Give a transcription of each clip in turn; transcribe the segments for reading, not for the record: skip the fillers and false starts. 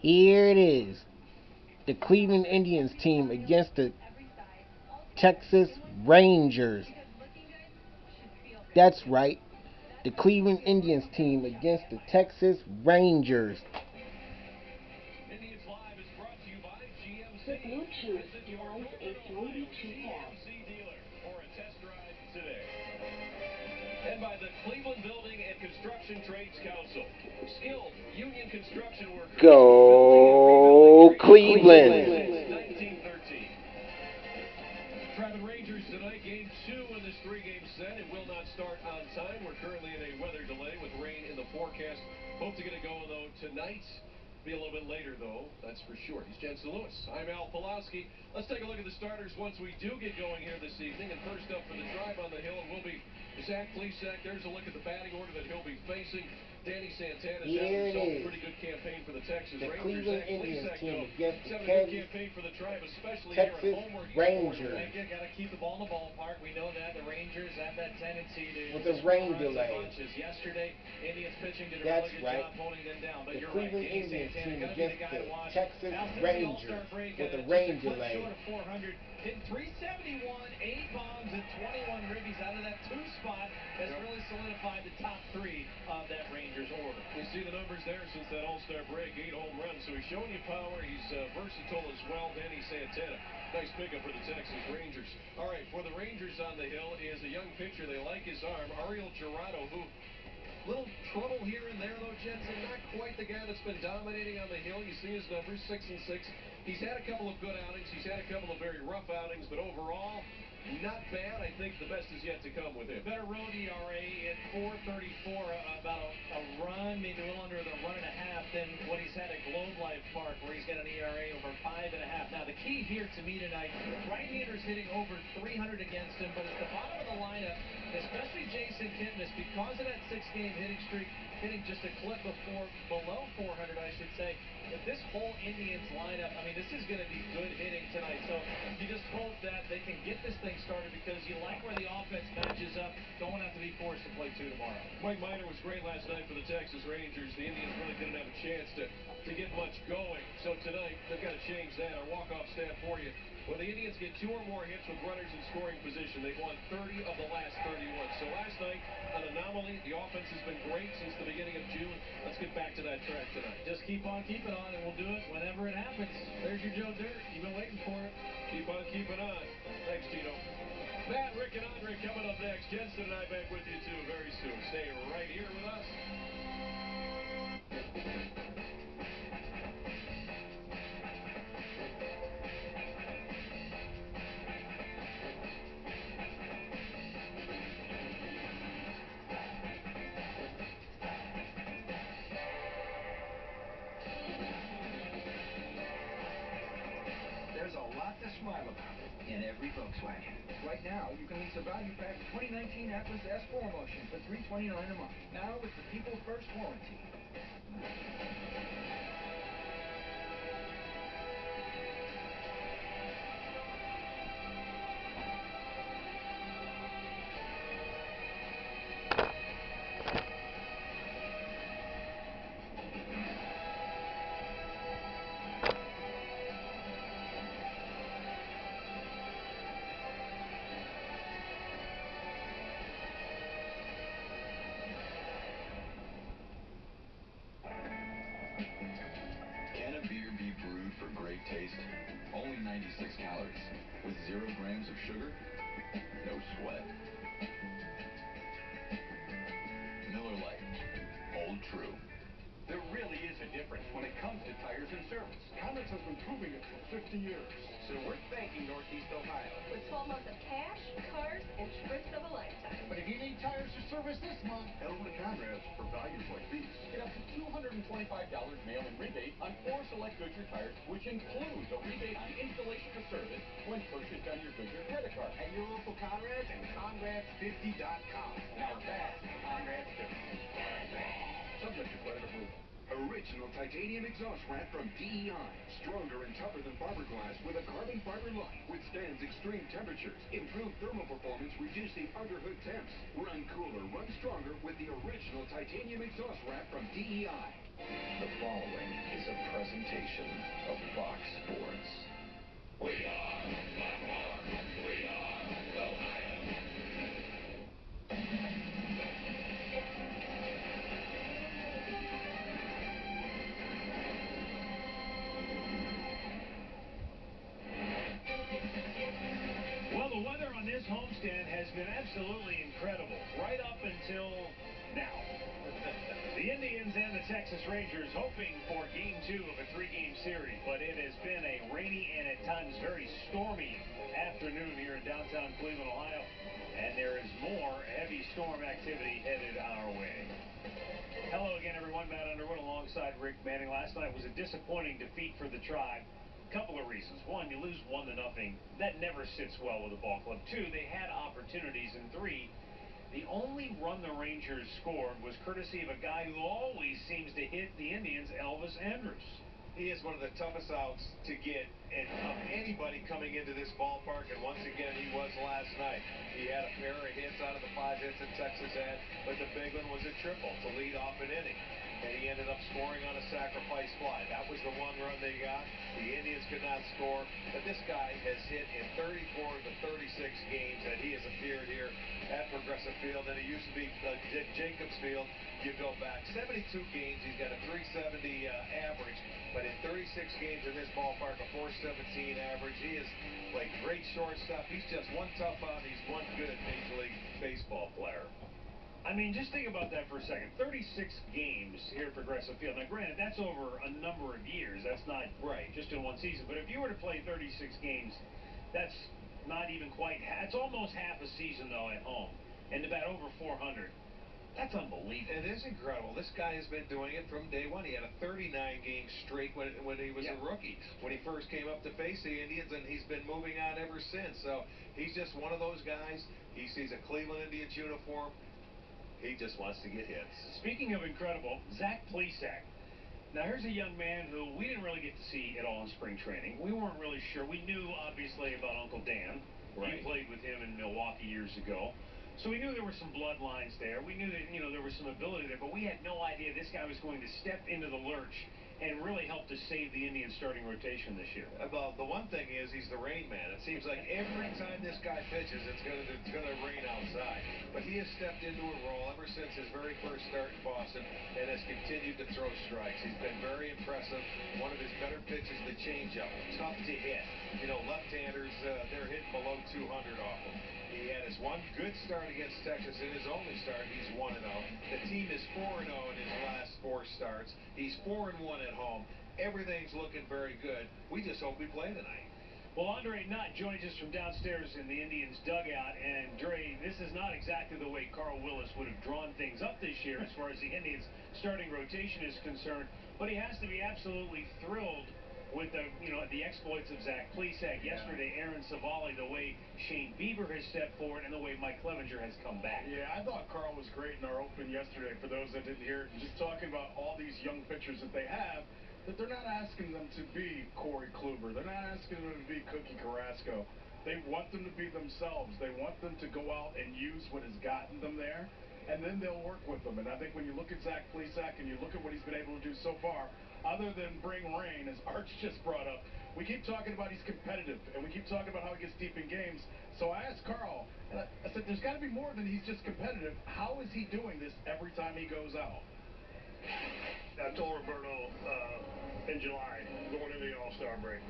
Here it is. The Cleveland Indians team against the Texas Rangers. That's right. The Cleveland Indians team against the Texas Rangers. The Bluetooth device is ready to pair. And by the Cleveland Building and Construction Trades Council. Skilled union construction workers. Go Cleveland! 1913. Travis Rangers tonight, game 2 in this 3-game set. It will not start on time. We're currently in a weather delay with rain in the forecast. Hope to get it going, though, tonight. Be a little bit later, though, that's for sure. He's Jensen Lewis. I'm Al Pulowski. Let's take a look at the starters once we do get going here this evening. And first up for the Tribe on the hill, it will be Zach Plesac. There's a look at the batting order that he'll be facing. Danny Santana has a pretty good campaign for the Texas Rangers. Cleveland Indians team against the good campaign for the Tribe, especially Texas here at home. Rangers. You got to keep the ball in the ballpark. We know that the Rangers have that tendency to with the rain delay. Yesterday, Indians pitching did a That's really good right. job holding them down. But The you're Cleveland right. Indians team Santana, against the the Texas Rangers with the rain delay. Short of 400, hit 371, 8 bombs, and 21 ribbies out of that 2 spot has really solidified the top 3 of that Rangers order. You see the numbers there since that All-Star break, 8 home runs. So he's showing you power. He's versatile as well. Danny Santana, nice pickup for the Texas Rangers. All right, for the Rangers on the hill is a young pitcher. They like his arm, Ariel Jurado, who little trouble here and there, though, Jensen. Not quite the guy that's been dominating on the hill. You see his numbers, 6 and 6. He's had a couple of good outings. He's had a couple of very rough outings, but overall, not bad. I think the best is yet to come with him. Better road ERA at 4.34, about a run, maybe a little under the 1.5 than what he's had at Globe Life Park, where he's got an ERA over 5.5. Now, the key here to me tonight, right-handers hitting over 300 against him, but at the bottom of the lineup, especially Jason Kipnis, because of that 6-game hitting streak, hitting just a clip below 400, I should say. If this whole Indians lineup, I mean, this is going to be good hitting tonight. So you just hope that they can get this thing started because you like where the offense matches up. Don't have to be forced to play 2 tomorrow. Mike Minor was great last night for the Texas Rangers. The Indians really didn't have a chance to get much going. So tonight, they've got to change that. Our walk-off stat for you. When the Indians get 2 or more hits with runners in scoring position, they've won 30 of the last 31. So last night, an anomaly. The offense has been great since the beginning of June. Let's get back to that track tonight. Just keep on keeping on, and we'll do it whenever it happens. There's your Joe Dirt. You've been waiting for it. Keep on keeping on. Thanks, Tito. Matt, Rick, and Andre coming up next. Jensen and I back with you, too, very soon. Stay right here with us. There's a lot to smile about in every Volkswagen. Right now, you can lease a value pack 2019 Atlas S4 Motion for $329 a month. Now with the People First warranty. Taste, only 96 calories, with 0 grams of sugar, no sweat. Miller Lite, hold true. There really is a difference when it comes to tires and service. Conrad's has been proving it for 50 years. So we're thanking Northeast Ohio. With 12 months of cash, cars, and trips of a lifetime. But if you need tires to service this month, head over to Conrad's for values like these. Get up to $225 mail-in rebate on 4 select Goodyear tires, which includes a rebate on installation or service when purchased on your Goodyear credit card. And your local Conrad's and Conrads50.com. Now that's Conrad's 50. Subject to credit approval. Original titanium exhaust wrap from DEI. Stronger and tougher than fiberglass with a carbon fiber look. Withstands extreme temperatures. Improved thermal performance, reducing underhood temps. Run cooler, run stronger with the original titanium exhaust wrap from DEI. The following is a a presentation of Fox Sports. We are Baltimore. We are Ohio. Well, the weather on this homestand has been absolutely incredible, right up until now. The Indians and the Texas Rangers hoping for Game 2 of a 3-game series, but it has been a rainy and at times very stormy afternoon here in downtown Cleveland, Ohio, and there is more heavy storm activity headed our way. Hello again, everyone. Matt Underwood alongside Rick Manning. Last night was a disappointing defeat for the Tribe. Couple of reasons. One, you lose 1-0. That never sits well with a ball club. Two, they had opportunities. And three, the only run the Rangers scored was courtesy of a guy who always seems to hit the Indians, Elvis Andrus. He is one of the toughest outs to get of anybody coming into this ballpark, and once again he was last night. He had a pair of hits out of the 5 hits that Texas had, but the big one was a triple to lead off an inning. And he ended up scoring on a sacrifice fly. That was the one run they got. The Indians could not score, but this guy has hit in 34 of the 36 games that he has appeared here at Progressive Field, and it used to be Jacobs Field. You go back 72 games, he's got a 370 average, but in 36 games in this ballpark, a 417 average. He has played great shortstop. He's just one tough out, and he's one good Major League Baseball player. I mean, just think about that for a second. 36 games here at Progressive Field. Now, granted, that's over a number of years. That's not right just in one season. But if you were to play 36 games, that's not even quite half. It's almost half a season, though, at home. And to bat over 400. That's unbelievable. It is incredible. This guy has been doing it from day one. He had a 39-game streak when he was a rookie, when he first came up to face the Indians, and he's been moving on ever since. So he's just one of those guys. He sees a Cleveland Indians uniform. He just wants to get hits. Speaking of incredible, Zach Plesac. Now, here's a young man who we didn't really get to see at all in spring training. We weren't really sure. We knew, obviously, about Uncle Dan. Right. You played with him in Milwaukee years ago. So we knew there were some bloodlines there. We knew that, there was some ability there, but we had no idea this guy was going to step into the lurch and really help to save the Indians starting rotation this year. Well, the one thing is he's the rain man. It seems like every time this guy pitches, it's gonna rain outside. But he has stepped into a role ever since his very first start in Boston and has continued to throw strikes. He's been very impressive. One of his better pitches, the changeup, tough to hit. Left-handers, they're hitting below 200 off him. He had his one good start against Texas. In his only start, he's 1-0. The team is 4-0 in his last 4 starts. He's 4-1 at home. Everything's looking very good. We just hope we play tonight. Well, Andre Nutt joins us from downstairs in the Indians dugout. And, Dre, this is not exactly the way Carl Willis would have drawn things up this year as far as the Indians starting rotation is concerned. But he has to be absolutely thrilled with the exploits of Zach Plesac yesterday, Aaron Savali, the way Shane Bieber has stepped forward, and the way Mike Clevenger has come back. Yeah, I thought Carl was great in our open yesterday. For those that didn't hear it, just talking about all these young pitchers that they have, that they're not asking them to be Corey Kluber. They're not asking them to be Cookie Carrasco. They want them to be themselves. They want them to go out and use what has gotten them there, and then they'll work with them. And I think when you look at Zach Plesac and you look at what he's been able to do so far, other than bring rain, as Arch just brought up, we keep talking about he's competitive, and we keep talking about how he gets deep in games. So I asked Carl, and I said, there's got to be more than he's just competitive. How is he doing this every time he goes out? I told Roberto in July, going into the All-Star break,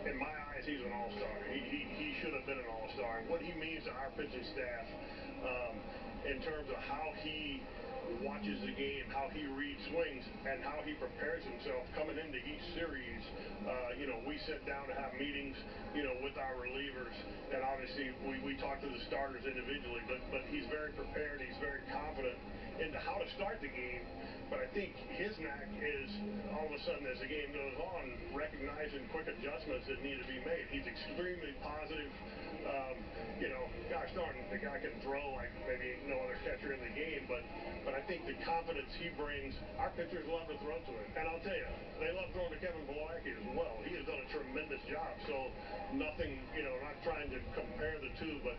in my eyes, he's an All-Star. He should have been an All-Star. And what he means to our pitching staff in terms of how he watches the game, how he reads swings, and how he prepares himself coming into each series. We sit down to have meetings, with our relievers, and obviously we talk to the starters individually, but he's very prepared, he's very confident into how to start the game. But I think his knack is all of a sudden as the game goes on, recognizing quick adjustments that need to be made. He's extremely positive. Gosh darn, the guy can throw like maybe no other catcher in the game, but I think the confidence he brings, our pitchers love to throw to him. And I'll tell you, they love throwing to Kevin Plawecki as well. He has done a tremendous job. So nothing, not trying to compare the two, but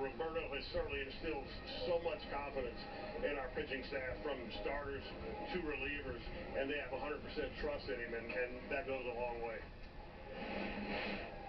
Roberto has certainly instilled so much confidence in our pitching staff, from starters to relievers, and they have 100% trust in him, and that goes a long way.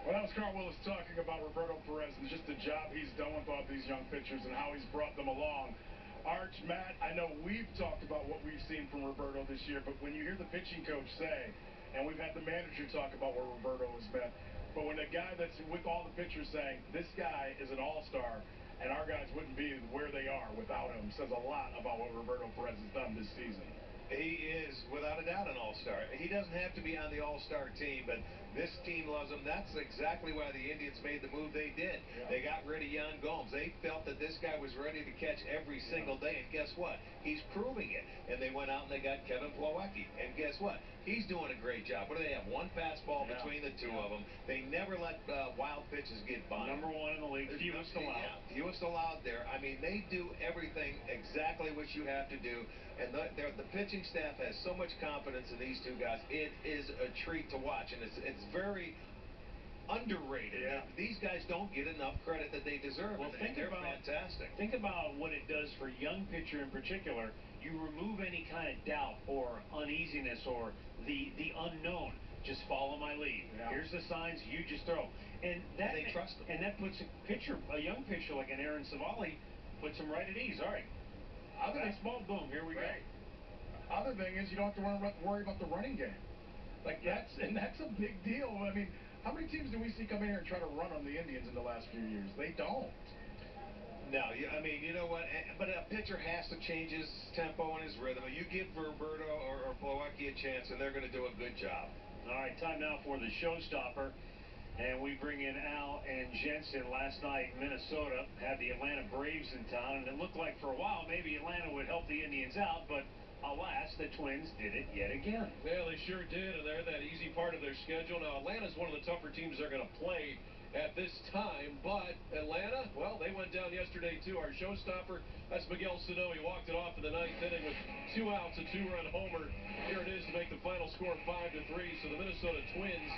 Well, that was Carl Willis talking about Roberto Perez and just the job he's done with all these young pitchers and how he's brought them along. Arch, Matt, I know we've talked about what we've seen from Roberto this year, but when you hear the pitching coach say, and we've had the manager talk about where Roberto has been, but when the guy that's with all the pitchers saying, this guy is an all-star, and our guys wouldn't be where they are without him, says a lot about what Roberto Perez has done this season. He is, without a doubt, an all-star. He doesn't have to be on the all-star team, but this team loves him. That's exactly why the Indians made the move they did. Yeah. They got rid of Yan Gomes. They felt that this guy was ready to catch every single day, and guess what? He's proving it. And they went out and they got Kevin Plawecki, and guess what? He's doing a great job. What do they have? One fastball between the two of them. They never let wild pitches get by. Number one in the league, fewest allowed. Yeah, fewest allowed there. I mean, they do everything exactly what you have to do, and the pitching staff has so much confidence in these two guys. It is a treat to watch, and it's very underrated. Yeah. These guys don't get enough credit that they deserve. Well, they're fantastic. Think about what it does for young pitcher in particular. You remove any kind of doubt or uneasiness or the unknown. Just follow my lead. Yeah. Here's the signs. You just throw. And they trust them. And that puts a young pitcher like an Aaron Savali, puts him right at ease. All right. Fastball, boom. Here we go. Other thing is, you don't have to worry about the running game. That's a big deal. I mean, how many teams do we see come in here and try to run on the Indians in the last few years? They don't. No, I mean, you know what? But a pitcher has to change his tempo and his rhythm. You give Roberto or Plawecki a chance, and they're going to do a good job. All right, time now for the showstopper. And we bring in Al and Jensen. Last night, Minnesota had the Atlanta Braves in town, and it looked like for a while maybe Atlanta would help the Indians out, but alas, the Twins did it yet again. Yeah, they sure did, and they're that easy part of their schedule. Now, Atlanta's one of the tougher teams they're going to play at this time, but Atlanta, well, they went down yesterday too. Our showstopper, that's Miguel Sano. He walked it off in the ninth inning with 2 outs, a 2-run homer. Here it is to make the final score 5-3. So the Minnesota Twins,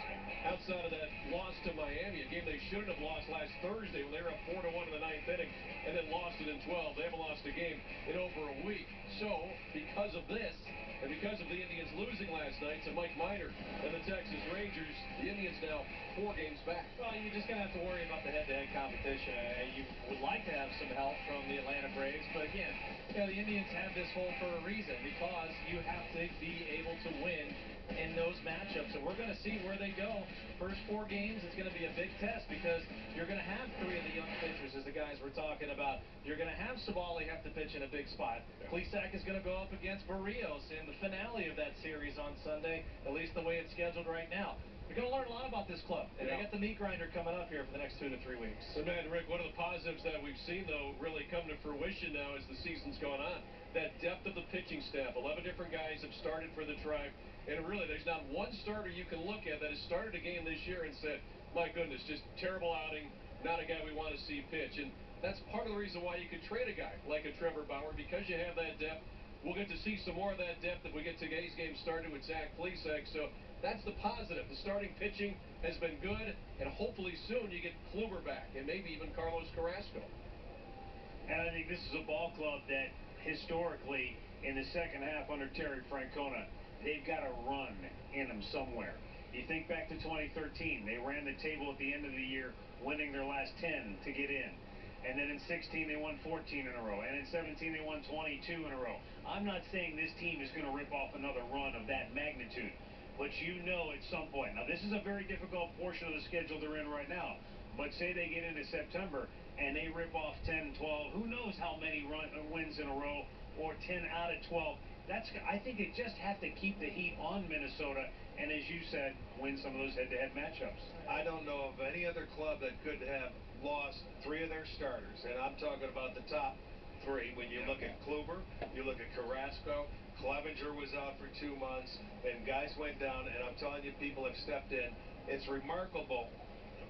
outside of that loss to Miami, a game they shouldn't have lost last Thursday when they were up 4-1 in the ninth inning and then lost it in 12. They haven't lost a game in over a week. So because of this, and because of the Indians losing last night to Mike Minor and the Texas Rangers, the Indians now 4 games back. Well, you're just going to have to worry about the head-to-head competition. You would like to have some help from the Atlanta Braves, but again, the Indians have this hole for a reason, because you have to be able to win in those matchups, and we're going to see where they go. First 4 games is going to be a big test, because you're going to have 3 of the young pitchers, as the guys we're talking about. You're going to have Savali have to pitch in a big spot. Plesac is going to go up against Barrios in the finale of that series on Sunday, at least the way it's scheduled right now. You're going to learn a lot about this club, and they got the meat grinder coming up here for the next 2 to 3 weeks. So, Matt and Rick, one of the positives that we've seen, though, really come to fruition now as the season's going on, that depth of the pitching staff. 11 different guys have started for the Tribe, and really there's not one starter you can look at that has started a game this year and said, my goodness, just terrible outing, not a guy we want to see pitch. And that's part of the reason why you could trade a guy like a Trevor Bauer, because you have that depth. We'll get to see some more of that depth if we get today's game started with Zach Plesac. So that's the positive. The starting pitching has been good, and hopefully soon you get Kluber back and maybe even Carlos Carrasco. And I think this is a ball club that historically in the second half under Terry Francona, they've got a run in them somewhere. You think back to 2013, they ran the table at the end of the year, winning their last 10 to get in. And then in 16, they won 14 in a row. And in 17, they won 22 in a row. I'm not saying this team is going to rip off another run of that magnitude. But you know at some point. Now, this is a very difficult portion of the schedule they're in right now. But say they get into September and they rip off 10, 12. Who knows how many wins in a row, or 10 out of 12. I think they just have to keep the heat on Minnesota, and as you said, win some of those head-to-head matchups. I don't know of any other club that could have lost 3 of their starters, and I'm talking about the top 3. When you look at Kluber, you look at Carrasco, Clevenger was out for 2 months, and guys went down, and I'm telling you, people have stepped in. It's remarkable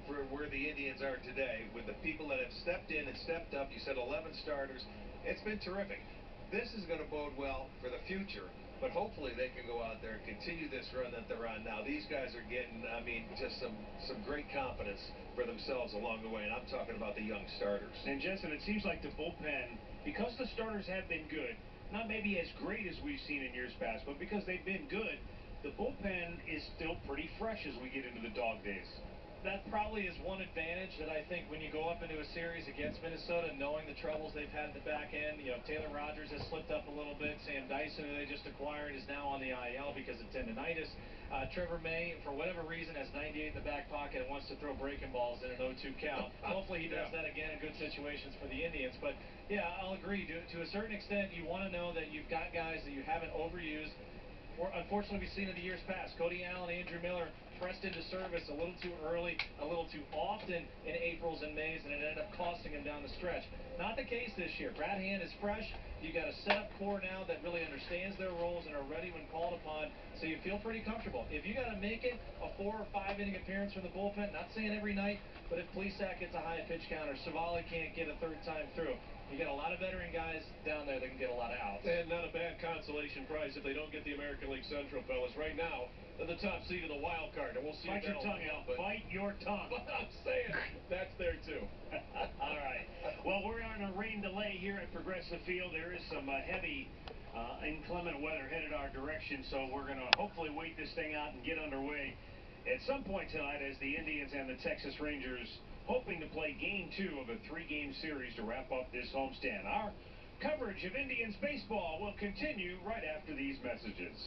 for where the Indians are today with the people that have stepped in and stepped up. You said 11 starters. It's been terrific. This is going to bode well for the future, but hopefully they can go out there and continue this run that they're on now. These guys are getting, I mean, just some great confidence for themselves along the way, and I'm talking about the young starters. And Jensen, it seems like the bullpen, because the starters have been good, not maybe as great as we've seen in years past, but because they've been good, the bullpen is still pretty fresh as we get into the dog days. That probably is one advantage that I think when you go up into a series against Minnesota, knowing the troubles they've had at the back end. You know, Taylor Rogers has slipped up a little bit. Sam Dyson, who they just acquired, is now on the IL because of tendonitis. Trevor May, for whatever reason, has 98 in the back pocket and wants to throw breaking balls in an 0-2 count. Hopefully he does that again in good situations for the Indians. But, yeah, I'll agree. To a certain extent, you want to know that you've got guys that you haven't overused. Unfortunately, we've seen in the years past, Cody Allen, Andrew Miller pressed into service a little too early, a little too often in Aprils and Mays, and it ended up costing him down the stretch. Not the case this year. Brad Hand is fresh. You got a set-up core now that really understands their roles and are ready when called upon, so you feel pretty comfortable. If you got to make it a 4 or 5 inning appearance from the bullpen, not saying every night, but if Plesac gets a high pitch count or Savali can't get a third time through, you got a lot of veteran guys down there that can get a lot of outs. And not a bad consolation prize if they don't get the American League Central, fellas. Right now, they're the top seed of the wild card, and we'll see. Bite your tongue out. Bite your tongue. But I'm saying that's there too. All right. Well, we're on a rain delay here at Progressive Field. There is some heavy, inclement weather headed our direction, so we're going to hopefully wait this thing out and get underway at some point tonight as the Indians and the Texas Rangers hoping to play Game 2 of a 3-game series to wrap up this homestand. Our coverage of Indians baseball will continue right after these messages.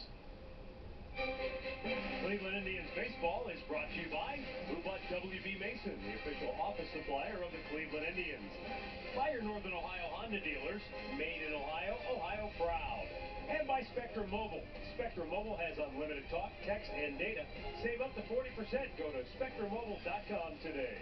Cleveland Indians baseball is brought to you by Lubutt W.B. Mason, the official office supplier of the Cleveland Indians. By your Northern Ohio Honda dealers, made in Ohio, Ohio proud. And by Spectrum Mobile. Spectrum Mobile has unlimited talk, text, and data. Save up to 40%. Go to SpectrumMobile.com today.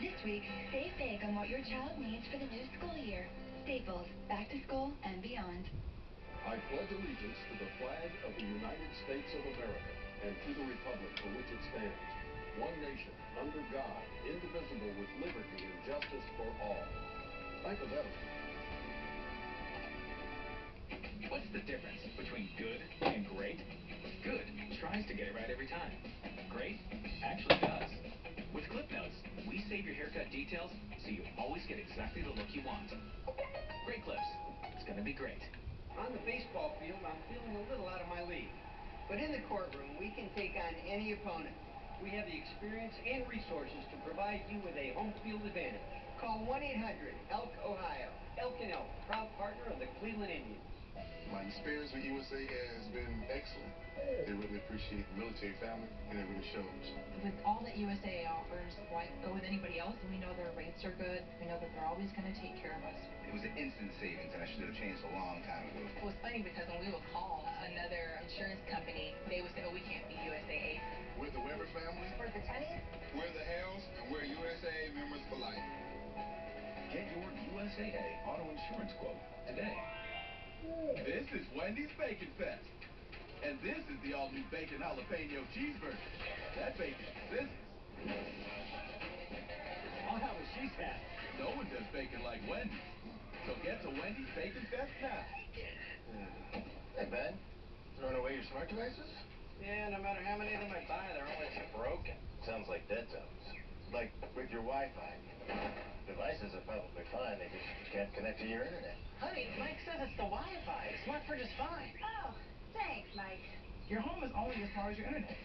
This week, save big on what your child needs for the new school year. Staples, back to school and beyond. I pledge allegiance to the flag of the United States of America and to the republic for which it stands, one nation, under God, indivisible, with liberty and justice for all. Thank you, veterans. What's the difference between good and great? Good tries to get it right every time. Great actually does. With Clip Notes, we save your haircut details so you always get exactly the look you want. Great Clips. It's gonna be great. On the baseball field, I'm feeling a little out of my league. But in the courtroom, we can take on any opponent. We have the experience and resources to provide you with a home field advantage. Call 1-800-ELK Ohio. Elk & Elk, proud partner of the Cleveland Indians. My experience with USA has been excellent. They really appreciate the military family, and it really shows. With all that USA offers, why go with anybody else? We know their rates are good. We know that they're always going to take care of us. It was an instant savings, and I should have changed a long time ago. It was funny because when we would call another insurance company, they would say, oh, we can't be USAA. We're the Weber family. We're the Tunney. We're the Hells, and we're USAA members for life. Get your USAA auto insurance quote today. This is Wendy's Bacon Fest. And this is the all-new Bacon Jalapeno Cheeseburger. That bacon sizzles. I'll have a she's hat. No one does bacon like Wendy's. So get to Wendy's Bacon Fest now. Hey, Ben. Throwing away your smart devices? Yeah, no matter how many of them I buy, they're always broken. Sounds like dead zones. Like with your Wi-Fi. Devices are probably fine, they just can't connect to your internet. Honey, Mike says it's the Wi-Fi. The smart fridge is fine. Oh, thanks, Mike. Your home is only as far as your internet.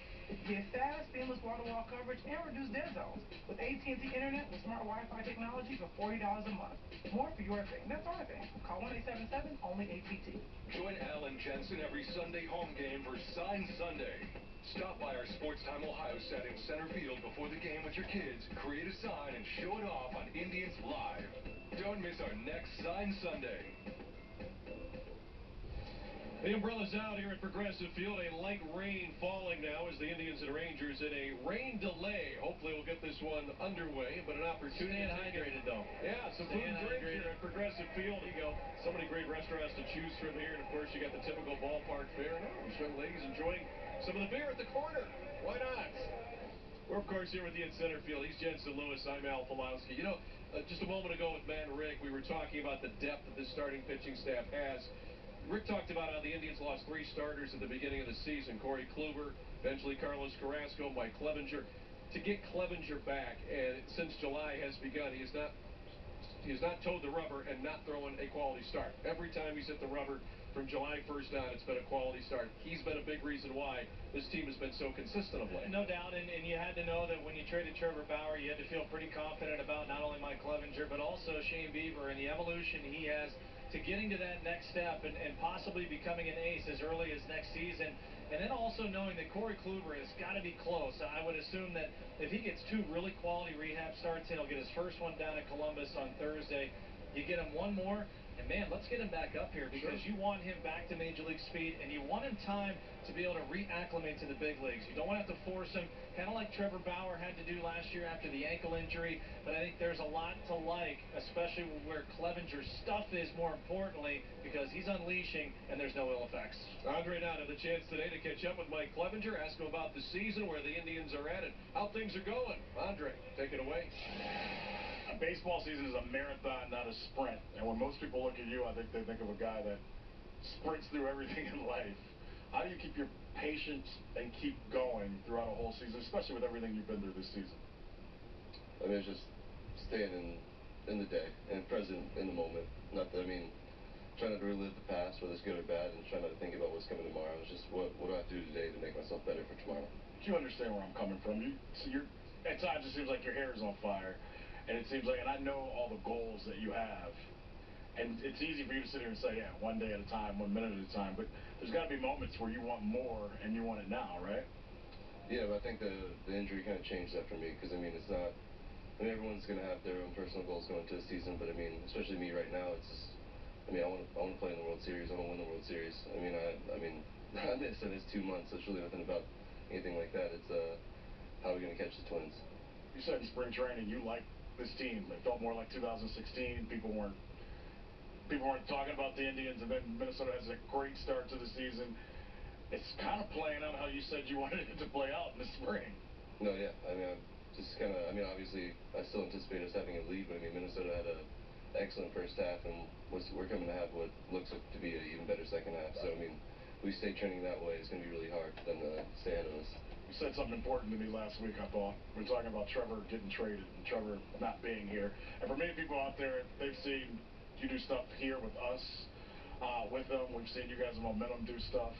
Get fast, seamless wall-to-wall coverage and reduce dead zones with AT&T Internet with smart Wi-Fi technology for $40 a month. More for your thing. That's our thing. Call 1-877, only AT&T. Join Alan Jensen every Sunday home game for Sign Sunday. Stop by our Sports Time Ohio set in center field before the game with your kids, create a sign, and show it off on Indians Live. Don't miss our next Sign Sunday. The umbrella's out here at Progressive Field. A light rain falling now as the Indians and Rangers in a rain delay. Hopefully we'll get this one underway, but an opportunity. Staying hydrated, though. Yeah, some food and drink here at Progressive Field. There you go. So many great restaurants to choose from here. And, of course, you got the typical ballpark fare. And these young ladies enjoying some of the beer at the corner. Why not? We're, of course, here with the in center field. He's Jensen Lewis. I'm Al Pulowski. You know, just a moment ago with Matt and Rick, we were talking about the depth that this starting pitching staff has. Rick talked about how the Indians lost 3 starters at the beginning of the season. Corey Kluber, eventually Carlos Carrasco, Mike Clevinger. To get Clevinger back, and since July has begun, he has not towed the rubber and not thrown a quality start. Every time he's hit the rubber from July 1st on, it's been a quality start. He's been a big reason why this team has been so consistent of late. No doubt, and you had to know that when you traded Trevor Bauer, you had to feel pretty confident about not only Mike Clevinger, but also Shane Bieber and the evolution he has to getting to that next step and possibly becoming an ace as early as next season. And then also knowing that Corey Kluber has got to be close. I would assume that if he gets 2 really quality rehab starts, he'll get his first one down at Columbus on Thursday. You get him one more, and man, let's get him back up here because you want him back to Major League speed, and you want him time to be able to reacclimate to the big leagues. You don't want to have to force him, kind of like Trevor Bauer had to do last year after the ankle injury. But I think there's a lot to like, especially where Clevinger's stuff is, more importantly, because he's unleashing and there's no ill effects. Andre Knott had the chance today to catch up with Mike Clevinger, ask him about the season, where the Indians are at, and how things are going. Andre, take it away. A baseball season is a marathon, not a sprint. And when most people look at you, I think they think of a guy that sprints through everything in life. How do you keep your patience and keep going throughout a whole season, especially with everything you've been through this season? I mean, it's just staying in the day and present in the moment. Not that, I mean, trying not to relive the past, whether it's good or bad, and trying not to think about what's coming tomorrow. It's just what do I have to do today to make myself better for tomorrow. Do you understand where I'm coming from? At times it seems like your hair is on fire, and it seems like, and I know all the goals that you have, and it's easy for you to sit here and say, yeah, one day at a time, 1 minute at a time, but there's got to be moments where you want more and you want it now, right? Yeah, but I think the injury kind of changed that for me, because I mean, it's not, I mean, everyone's going to have their own personal goals going into the season, but I mean, especially me right now, it's just, I mean, I want to play in the World Series. I want to win the World Series. I mean, I missed 2 months, so it's really nothing about anything like that. It's how are we going to catch the Twins? You said in spring training you liked this team. It felt more like 2016. People weren't talking about the Indians, and then Minnesota has a great start to the season. It's kind of playing out how you said you wanted it to play out in the spring. No, yeah. I mean, obviously, I still anticipate us having a lead, but I mean, Minnesota had an excellent first half, and we're coming to have what looks to be an even better second half. So, I mean, if we stay trending that way, it's going to be really hard for them to stay ahead of us. You said something important to me last week, I thought. We're talking about Trevor getting traded and Trevor not being here. And for many people out there, they've seen you do stuff here with us, with them. We've seen you guys in Momentum do stuff.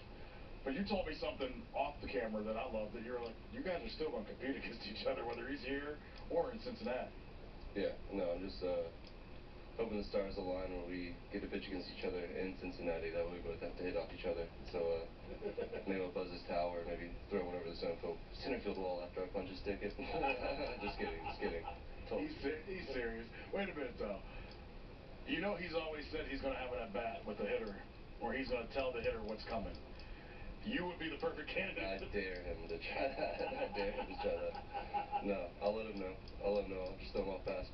But you told me something off the camera that I love, that you're like, you guys are still going to compete against each other, whether he's here or in Cincinnati. Yeah, no, I'm just hoping the stars align where we get to pitch against each other in Cincinnati. That way we both have to hit off each other. So maybe I'll buzz his tower, maybe throw one over the center field wall after I punch his ticket. Just kidding. He's serious. Wait a minute, though. You know he's always said he's going to have it at bat with the hitter, or he's going to tell the hitter what's coming. You would be the perfect candidate. I dare him to try that. No, I'll let him know. I'll just throw him off fastball.